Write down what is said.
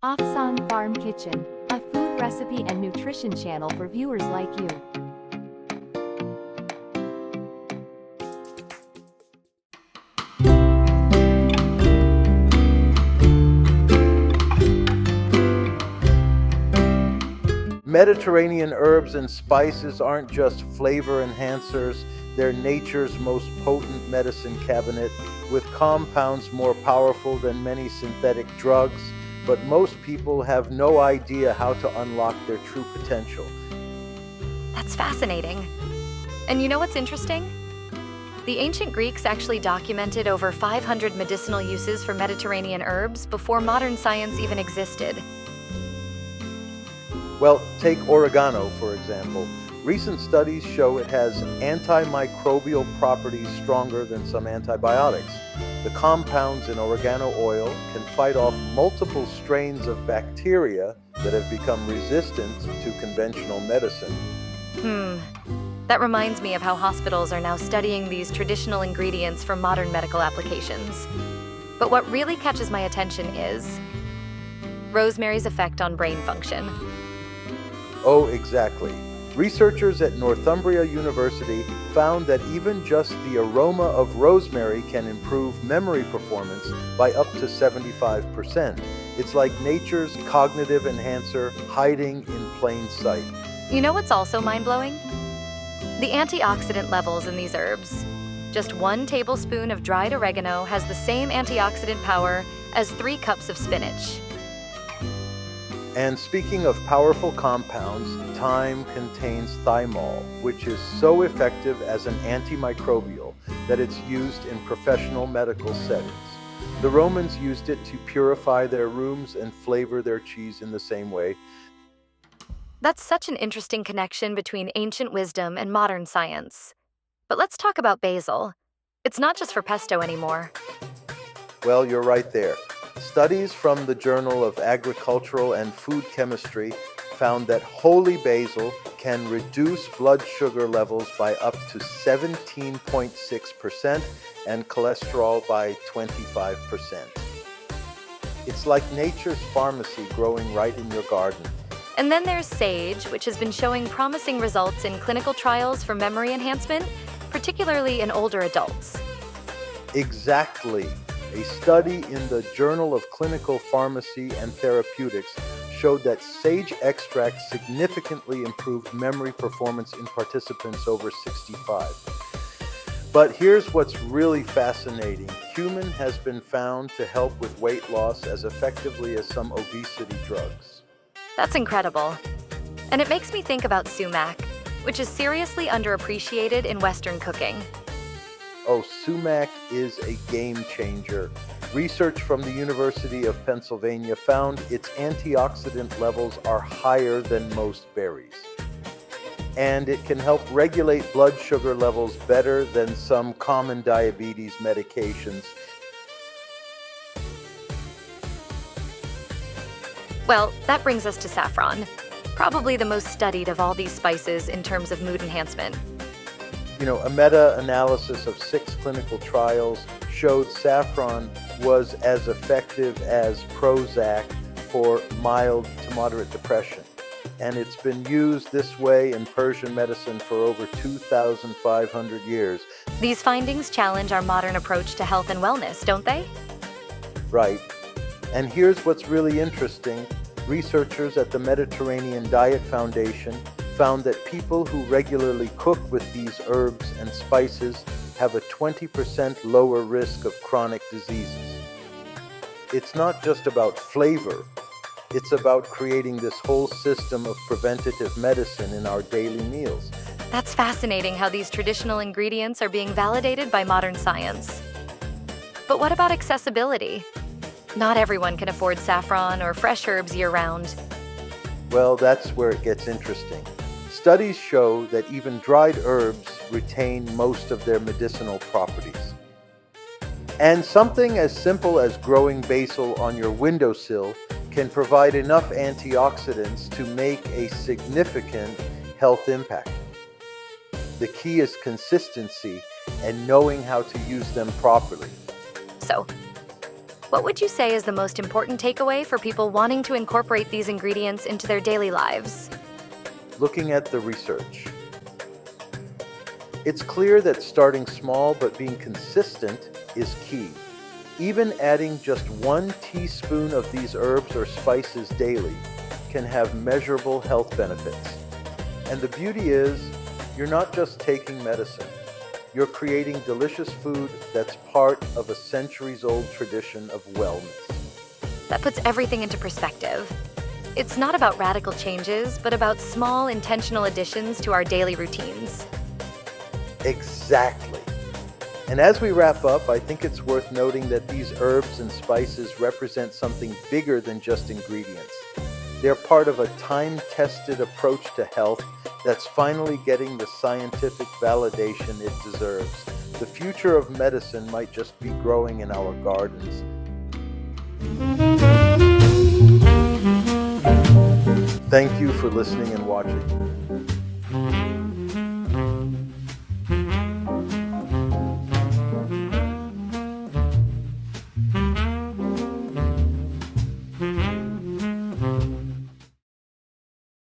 Afsan Farm Kitchen, a food recipe and nutrition channel for viewers like you. Mediterranean herbs and spices aren't just flavor enhancers, they're nature's most potent medicine cabinet, with compounds more powerful than many synthetic drugs, but most people have no idea how to unlock their true potential. That's fascinating. And you know what's interesting? The ancient Greeks actually documented over 500 medicinal uses for Mediterranean herbs before modern science even existed. Well, take oregano, for example. Recent studies show it has antimicrobial properties stronger than some antibiotics. The compounds in oregano oil can fight off multiple strains of bacteria that have become resistant to conventional medicine. That reminds me of how hospitals are now studying these traditional ingredients for modern medical applications. But what really catches my attention is rosemary's effect on brain function. Oh, exactly. Researchers at Northumbria University found that even just the aroma of rosemary can improve memory performance by up to 75%. It's like nature's cognitive enhancer hiding in plain sight. You know what's also mind-blowing? The antioxidant levels in these herbs. Just 1 tablespoon of dried oregano has the same antioxidant power as 3 cups of spinach. And speaking of powerful compounds, thyme contains thymol, which is so effective as an antimicrobial that it's used in professional medical settings. The Romans used it to purify their rooms and flavor their cheese in the same way. That's such an interesting connection between ancient wisdom and modern science. But let's talk about basil. It's not just for pesto anymore. Well, you're right there. Studies from the Journal of Agricultural and Food Chemistry found that holy basil can reduce blood sugar levels by up to 17.6% and cholesterol by 25%. It's like nature's pharmacy growing right in your garden. And then there's sage, which has been showing promising results in clinical trials for memory enhancement, particularly in older adults. Exactly. A study in the Journal of Clinical Pharmacy and Therapeutics showed that sage extract significantly improved memory performance in participants over 65. But here's what's really fascinating. Cumin has been found to help with weight loss as effectively as some obesity drugs. That's incredible. And it makes me think about sumac, which is seriously underappreciated in Western cooking. Oh, sumac is a game changer. Research from the University of Pennsylvania found its antioxidant levels are higher than most berries. And it can help regulate blood sugar levels better than some common diabetes medications. Well, that brings us to saffron, probably the most studied of all these spices in terms of mood enhancement. A meta-analysis of 6 clinical trials showed saffron was as effective as Prozac for mild to moderate depression. And it's been used this way in Persian medicine for over 2,500 years. These findings challenge our modern approach to health and wellness, don't they? Right. And here's what's really interesting. Researchers at the Mediterranean Diet Foundation found that people who regularly cook with these herbs and spices have a 20% lower risk of chronic diseases. It's not just about flavor, it's about creating this whole system of preventative medicine in our daily meals. That's fascinating how these traditional ingredients are being validated by modern science. But what about accessibility? Not everyone can afford saffron or fresh herbs year-round. Well, that's where it gets interesting. Studies show that even dried herbs retain most of their medicinal properties. And something as simple as growing basil on your windowsill can provide enough antioxidants to make a significant health impact. The key is consistency and knowing how to use them properly. So, What would you say is the most important takeaway for people wanting to incorporate these ingredients into their daily lives? Looking at the research, it's clear that starting small but being consistent is key. Even adding just 1 teaspoon of these herbs or spices daily can have measurable health benefits. And the beauty is, you're not just taking medicine. You're creating delicious food that's part of a centuries-old tradition of wellness. That puts everything into perspective. It's not about radical changes, but about small, intentional additions to our daily routines. Exactly. And as we wrap up, I think it's worth noting that these herbs and spices represent something bigger than just ingredients. They're part of a time-tested approach to health that's finally getting the scientific validation it deserves. The future of medicine might just be growing in our gardens. Thank you for listening and watching.